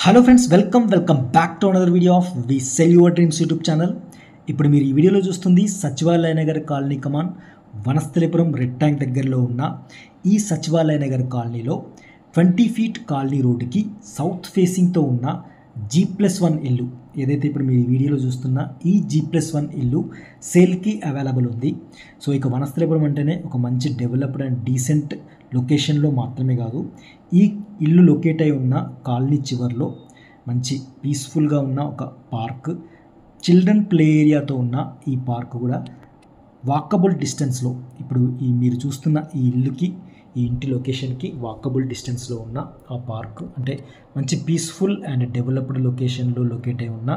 Hello friends, welcome back to another video of we sell your dreams YouTube channel. ఇప్పుడు మీరు ఈ వీడియోలో చూస్తుంది Sachivalaya Nagar colony Kaman Vanasthalipuram red tank దగ్గరలో ఉన్న ఈ సచివాలయ నగర్ కాలనీలో 20 ఫీట్ కాలనీ రోడ్డుకి సౌత్ ఫేసింగ్తో ఉన్న G+1 ఇల్లు. ఏదైతే ఇప్పుడు మీరు ఈ వీడియోలో చూస్తున్న ఈ G+1 ఇల్లు సేల్కి అవైలబుల్ ఉంది. సో ఇక వనస్థలిపురం అంటేనే ఒక మంచి డెవలప్డ్ అండ్ డీసెంట్ లొకేషన్లో మాత్రమే కాదు, ఈ ఇల్లు లొకేట్ అయి ఉన్న కాలనీ చివర్లో మంచి పీస్ఫుల్గా ఉన్న ఒక పార్క్, చిల్డ్రన్ ప్లే ఏరియాతో ఉన్న ఈ పార్క్ కూడా వాకబుల్ డిస్టెన్స్లో, ఇప్పుడు మీరు చూస్తున్న ఈ ఇల్లుకి, ఈ ఇంటి లొకేషన్కి వాకబుల్ డిస్టెన్స్లో ఉన్న ఆ పార్క్, అంటే మంచి పీస్ఫుల్ అండ్ డెవలప్డ్ లొకేషన్లో లొకేట్ అయి ఉన్న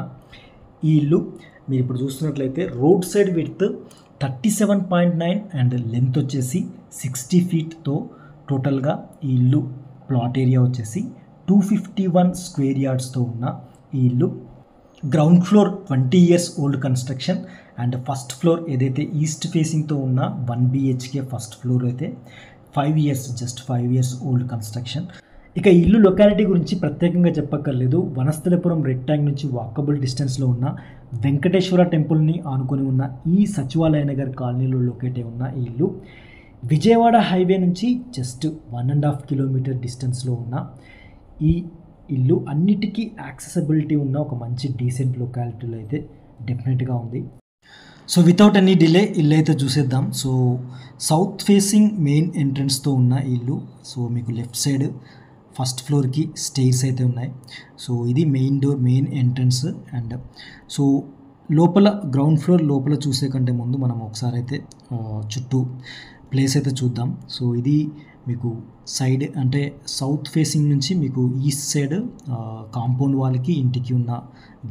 ఈ ఇల్లు మీరు ఇప్పుడు చూస్తున్నట్లయితే road side width 37.9 and length వచ్చేసి 60 ఫీట్తో టోటల్గా ఈ ఇల్లు ప్లాట్ ఏరియా వచ్చేసి 251 స్క్వేర్ యార్డ్స్తో ఉన్న ఈ ఇల్లు ground floor 20 years old construction and first floor ఏదైతే ఈస్ట్ ఫేసింగ్తో ఉన్న 1 BHK ఫస్ట్ ఫ్లోర్ అయితే 5 years, just 5 years old construction. ఇక ఇల్లు లొకాలిటీ గురించి ప్రత్యేకంగా చెప్పక్కర్లేదు. వనస్థలిపురం రెడ్ ట్యాంక్ నుంచి వాకబుల్ డిస్టెన్స్లో ఉన్న వెంకటేశ్వర టెంపుల్ని ఆనుకొని ఉన్న ఈ సచివాలయ నగర్ కాలనీలో లొకేట్ అయి ఉన్న ఈ ఇల్లు విజయవాడ హైవే నుంచి జస్ట్ 1.5 కిలోమీటర్ డిస్టెన్స్లో ఉన్న ఈ ఇల్లు అన్నిటికీ యాక్సెసిబిలిటీ ఉన్న ఒక మంచి డీసెంట్ లొకాలిటీలో అయితే డెఫినెట్గా ఉంది. సో వితౌట్ ఎనీ డిలే ఇల్లు అయితే చూసేద్దాం. సో సౌత్ ఫేసింగ్ మెయిన్ ఎంట్రన్స్తో ఉన్న ఇల్లు. సో మీకు లెఫ్ట్ సైడ్ ఫస్ట్ ఫ్లోర్కి స్టెయిర్స్ అయితే ఉన్నాయి. సో ఇది main door, main entrance. And so లోపల గ్రౌండ్ ఫ్లోర్ లోపల చూసే కంటే ముందు మనం ఒకసారి అయితే చుట్టూ ప్లేస్ అయితే చూద్దాం. సో ఇది మీకు సైడ్, అంటే సౌత్ ఫేసింగ్ నుంచి మీకు ఈస్ట్ సైడ్ కాంపౌండ్ వాళ్ళకి ఇంటికి ఉన్న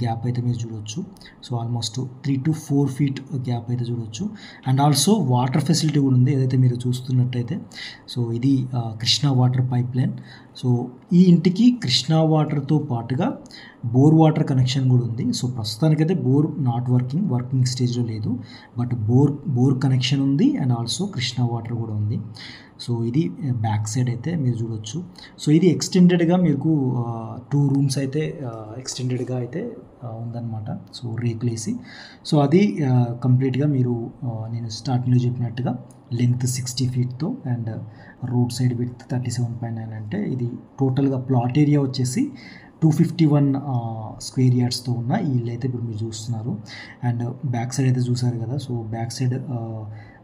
గ్యాప్ అయితే మీరు చూడవచ్చు. So almost 3 to 4 feet gap అయితే చూడవచ్చు. అండ్ ఆల్సో వాటర్ ఫెసిలిటీ కూడా ఉంది ఏదైతే మీరు చూస్తున్నట్టయితే. సో ఇది Krishna water pipe line. So ఈ ఇంటికి కృష్ణా వాటర్తో పాటుగా బోర్ వాటర్ కనెక్షన్ కూడా ఉంది. సో ప్రస్తుతానికైతే బోర్ నాట్ వర్కింగ్ స్టేజ్లో లేదు, బట్ బోర్ కనెక్షన్ ఉంది అండ్ ఆల్సో కృష్ణా వాటర్ కూడా ఉంది. సో ఇది బ్యాక్ సైడ్ అయితే మీరు చూడవచ్చు. సో ఇది ఎక్స్టెండెడ్గా మీకు 2 రూమ్స్ అయితే ఎక్స్టెండెడ్గా అయితే ఉందన్నమాట. సో రేకులేసి, సో అది కంప్లీట్గా మీరు నేను స్టార్టింగ్లో చెప్పినట్టుగా లెంత్ 60 ఫీట్తో అండ్ రోడ్ సైడ్ విడ్త్ 37.9 అంటే ఇది టోటల్గా ప్లాట్ ఏరియా వచ్చేసి 251 స్క్వేర్ యార్డ్స్తో ఉన్న ఈ ఇల్లు అయితే ఇప్పుడు మీరు చూస్తున్నారు. అండ్ బ్యాక్ సైడ్ అయితే చూసారు కదా. సో బ్యాక్ సైడ్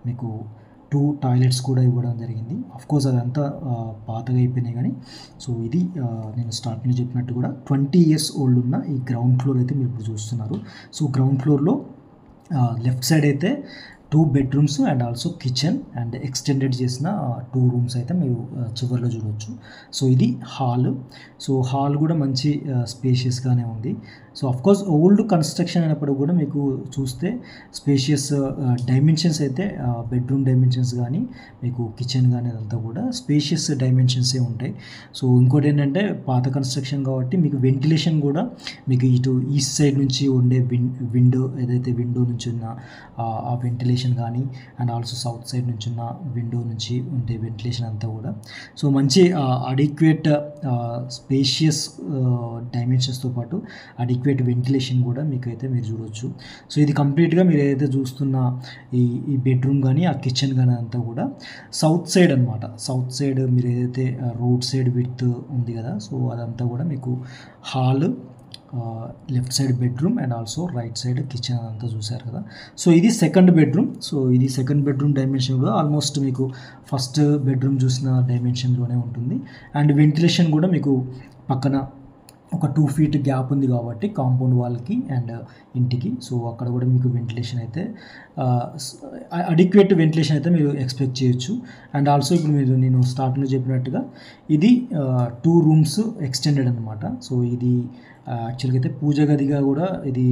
మీకు 2 టాయిలెట్స్ కూడా ఇవ్వడం జరిగింది. అఫ్కోర్స్ అదంతా పాతగా అయిపోయినాయి కానీ, సో ఇది నేను స్టార్టింగ్లో చెప్పినట్టు కూడా 20 ఇయర్స్ ఓల్డ్ ఉన్న ఈ గ్రౌండ్ ఫ్లోర్ అయితే మీరు ఇప్పుడు చూస్తున్నారు. సో గ్రౌండ్ ఫ్లోర్లో లెఫ్ట్ సైడ్ అయితే 2 bedrooms and also kitchen and extended చేసిన 2 రూమ్స్ అయితే మీరు చివరిలో చూడవచ్చు. సో ఇది హాల్. సో హాల్ కూడా మంచి స్పేషియస్గానే ఉంది. సో అఫ్కోర్స్ ఓల్డ్ కన్స్ట్రక్షన్ అయినప్పుడు కూడా మీకు చూస్తే స్పేషియస్ డైమెన్షన్స్ అయితే బెడ్రూమ్ డైమెన్షన్స్ కానీ మీకు కిచెన్ కానీ అదంతా కూడా స్పేషియస్ డైమెన్షన్సే ఉంటాయి. సో ఇంకోటి ఏంటంటే పాత కన్స్ట్రక్షన్ కాబట్టి మీకు వెంటిలేషన్ కూడా మీకు ఇటు ఈస్ట్ సైడ్ నుంచి ఉండే విండో ఏదైతే విండో నుంచి ఉన్న ఆ వెంటిలేషన్ కానీ అండ్ ఆల్సో సౌత్ సైడ్ నుంచి ఉన్న విండో నుంచి ఉండే వెంటిలేషన్ అంతా కూడా సో మంచి అడిక్వేట్ స్పేషియస్ డైమెన్షన్స్తో పాటు అడిక్వేట్ వెంటిలేషన్ కూడా మీకైతే మీరు చూడవచ్చు. సో ఇది కంప్లీట్గా మీరు ఏదైతే చూస్తున్న ఈ బెడ్రూమ్ కానీ ఆ కిచెన్ కానీ అంతా కూడా సౌత్ సైడ్ అనమాట. సౌత్ సైడ్ మీరు ఏదైతే రోడ్ సైడ్ విడ్త్ ఉంది కదా, సో అదంతా కూడా మీకు hall, left side bedroom and also right side kitchen అంతా చూసారు కదా. సో ఇది సెకండ్ బెడ్రూమ్. సో ఇది సెకండ్ బెడ్రూమ్ డైమెన్షన్ కూడా ఆల్మోస్ట్ మీకు ఫస్ట్ బెడ్రూమ్ చూసిన డైమెన్షన్లోనే ఉంటుంది. అండ్ వెంటిలేషన్ కూడా మీకు పక్కన ఒక 2 ఫీట్ గ్యాప్ ఉంది కాబట్టి కాంపౌండ్ వాల్కి అండ్ ఇంటికి. సో అక్కడ కూడా మీకు వెంటిలేషన్ అయితే అడిక్వేట్ వెంటిలేషన్ అయితే మీరు ఎక్స్పెక్ట్ చేయొచ్చు. అండ్ ఆల్సో ఇప్పుడు మీరు నేను స్టార్టింగ్లో చెప్పినట్టుగా ఇది 2 రూమ్స్ ఎక్స్టెండెడ్ అనమాట. సో ఇది యాక్చువల్గా అయితే పూజ గదిగా కూడా ఇది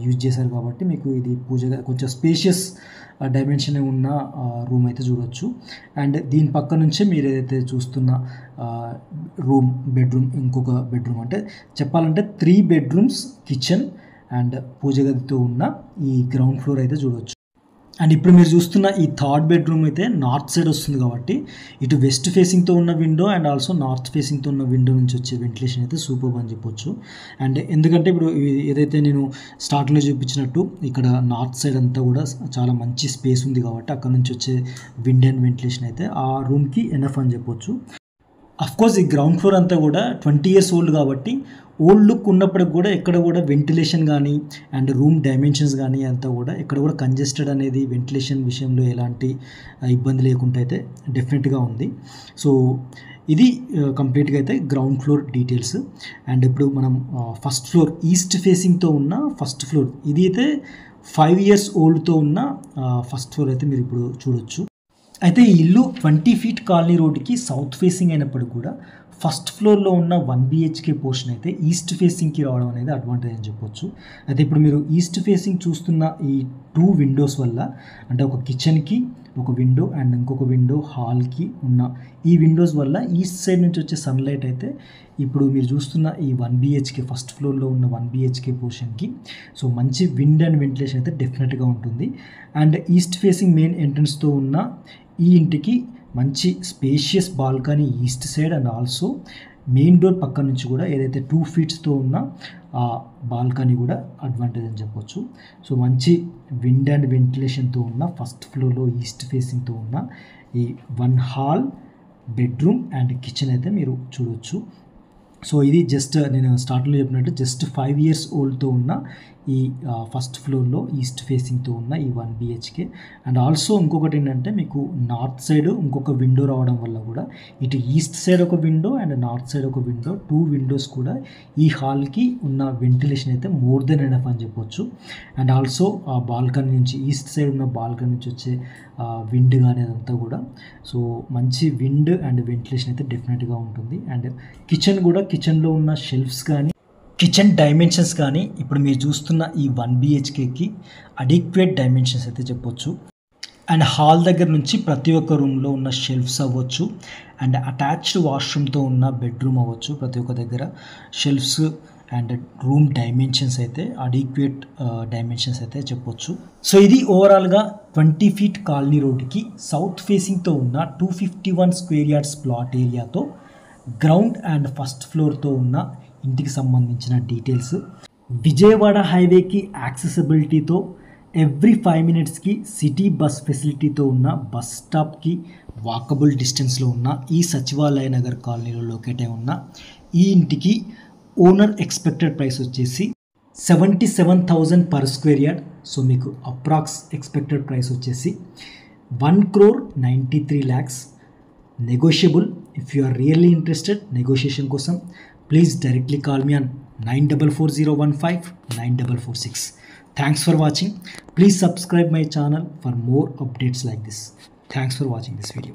యూజ్ చేశారు కాబట్టి మీకు ఇది పూజ గది కొంచెం స్పేషియస్ డైమెన్షన్ ఉన్న రూమ్ అయితే చూడవచ్చు. అండ్ దీని పక్క నుంచే మీరు ఏదైతే చూస్తున్న బెడ్రూమ్, ఇంకొక బెడ్రూమ్, అంటే చెప్పాలంటే 3 బెడ్రూమ్స్, కిచెన్ అండ్ పూజ గదితో ఉన్న ఈ గ్రౌండ్ ఫ్లోర్ అయితే చూడవచ్చు. అండ్ ఇప్పుడు మీరు చూస్తున్న ఈ థర్డ్ బెడ్రూమ్ అయితే నార్త్ సైడ్ వస్తుంది కాబట్టి ఇటు వెస్ట్ ఫేసింగ్తో ఉన్న విండో అండ్ ఆల్సో నార్త్ ఫేసింగ్తో ఉన్న విండో నుంచి వచ్చే వెంటిలేషన్ అయితే సూపర్ అని చెప్పొచ్చు. అండ్ ఎందుకంటే ఇప్పుడు ఏదైతే నేను స్టార్టింగ్లో చూపించినట్టు ఇక్కడ నార్త్ సైడ్ అంతా కూడా చాలా మంచి స్పేస్ ఉంది కాబట్టి అక్కడ నుంచి వచ్చే విండ్ అండ్ వెంటిలేషన్ అయితే ఆ రూమ్కి ఎనఫ్ అని చెప్పొచ్చు. అఫ్కోర్స్ ఈ గ్రౌండ్ ఫ్లోర్ అంతా కూడా 20 years ఓల్డ్ కాబట్టి ఓల్డ్ లుక్ ఉన్నప్పటికి కూడా ఎక్కడ కూడా వెంటిలేషన్ కానీ అండ్ రూమ్ డైమెన్షన్స్ కానీ అంతా కూడా ఎక్కడ కూడా కంజెస్టెడ్ అనేది వెంటిలేషన్ విషయంలో ఎలాంటి ఇబ్బంది లేకుండా అయితే డెఫినెట్గా ఉంది. సో ఇది కంప్లీట్గా అయితే గ్రౌండ్ ఫ్లోర్ డీటెయిల్స్. అండ్ ఇప్పుడు మనం ఫస్ట్ ఫ్లోర్ ఈస్ట్ ఫేసింగ్తో ఉన్న ఫస్ట్ ఫ్లోర్ ఇది అయితే 5 years ఓల్డ్తో ఉన్న ఫస్ట్ ఫ్లోర్ అయితే మీరు ఇప్పుడు చూడొచ్చు. అయితే ఈ ఇల్లు 20 feet కాలనీ రోడ్డుకి సౌత్ ఫేసింగ్ అయినప్పటికీ కూడా ఫస్ట్ ఫ్లోర్లో ఉన్న 1 BHK పోర్షన్ అయితే ఈస్ట్ ఫేసింగ్కి రావడం అనేది అడ్వాంటేజ్ అని చెప్పొచ్చు. అయితే ఇప్పుడు మీరు ఈస్ట్ ఫేసింగ్ చూస్తున్న ఈ 2 windows వల్ల అంటే ఒక కిచెన్కి ఒక విండో అండ్ ఇంకొక విండో హాల్కి ఉన్న ఈ విండోస్ వల్ల ఈస్ట్ సైడ్ నుంచి వచ్చే సన్లైట్ అయితే ఇప్పుడు మీరు చూస్తున్న ఈ 1 BHK ఫస్ట్ ఫ్లోర్లో ఉన్న 1 BHK పోర్షన్కి సో మంచి విండ్ అండ్ వెంటిలేషన్ అయితే డెఫినెట్గా ఉంటుంది. అండ్ ఈస్ట్ ఫేసింగ్ మెయిన్ ఎంట్రన్స్తో ఉన్న ఈ ఇంటికి మంచి spacious balcony east side and also main door పక్క నుంచి కూడా ఏదైతే 2 feetsతో ఉన్న ఆ బాల్కనీ కూడా అడ్వాంటేజ్ అని చెప్పొచ్చు. సో మంచి విండ్ అండ్ వెంటిలేషన్తో ఉన్న ఫస్ట్ ఫ్లోర్లో ఈస్ట్ ఫేసింగ్తో ఉన్న ఈ 1 hall బెడ్రూమ్ అండ్ కిచెన్ అయితే మీరు చూడవచ్చు. సో ఇది జస్ట్ నేను స్టార్టింగ్లో చెప్పినట్టు జస్ట్ 5 years ఓల్డ్తో ఉన్న ఈ ఫస్ట్ ఫ్లోర్లో ఈస్ట్ ఫేసింగ్తో ఉన్న ఈ 1 BHK. అండ్ ఆల్సో ఇంకొకటి ఏంటంటే మీకు నార్త్ సైడ్ ఇంకొక విండో రావడం వల్ల కూడా ఇటు ఈస్ట్ సైడ్ ఒక విండో అండ్ నార్త్ సైడ్ ఒక విండో 2 windows కూడా ఈ హాల్కి ఉన్న వెంటిలేషన్ అయితే మోర్ దెన్ ఎనఫ్ అని చెప్పొచ్చు. అండ్ ఆల్సో ఆ బాల్కనీ నుంచి ఈస్ట్ సైడ్ ఉన్న బాల్కనీ నుంచి వచ్చే విండ్ కానీ అదంతా కూడా సో మంచి విండ్ అండ్ వెంటిలేషన్ అయితే డెఫినెట్గా ఉంటుంది. అండ్ కిచెన్ కూడా కిచెన్లో ఉన్న షెల్ఫ్స్ కానీ కిచెన్ డైమెన్షన్స్ కానీ ఇప్పుడు మీరు చూస్తున్న ఈ 1 BHKకి అడిక్వేట్ డైమెన్షన్స్ అయితే చెప్పొచ్చు. అండ్ హాల్ దగ్గర నుంచి ప్రతి ఒక్క రూమ్లో ఉన్న షెల్ఫ్స్ అవ్వచ్చు అండ్ అటాచ్డ్ వాష్రూమ్తో ఉన్న బెడ్రూమ్ అవ్వచ్చు ప్రతి ఒక్క దగ్గర షెల్ఫ్స్ అండ్ రూమ్ డైమెన్షన్స్ అయితే అడిక్వేట్ డైమెన్షన్స్ అయితే చెప్పొచ్చు. సో ఇది ఓవరాల్గా 20 feet కాలనీ రోడ్డుకి సౌత్ ఫేసింగ్తో ఉన్న 251 square yards ప్లాట్ ఏరియాతో గ్రౌండ్ అండ్ ఫస్ట్ ఫ్లోర్తో ఉన్న ఇంటికి సంబంధించిన డీటెయిల్స్. విజయవాడ హైవేకి యాక్సెసిబిలిటీతో ఎవ్రీ 5 minutesకి సిటీ బస్ ఫెసిలిటీతో ఉన్న బస్ స్టాప్కి వాకబుల్ డిస్టెన్స్లో ఉన్న ఈ సచివాలయ నగర్ కాలనీలో లొకేట్ అయి ఉన్న ఈ ఇంటికి ఓనర్ ఎక్స్పెక్టెడ్ ప్రైస్ వచ్చేసి 77,000 per square yard. సో మీకు అప్రాక్స్ ఎక్స్పెక్టెడ్ ప్రైస్ వచ్చేసి 1,93 lakhs. Negotiable. If you are really interested negotiation కోసం please directly call me on 9440159446. Thanks for watching. Please subscribe my channel for more updates like this. Thanks for watching this video.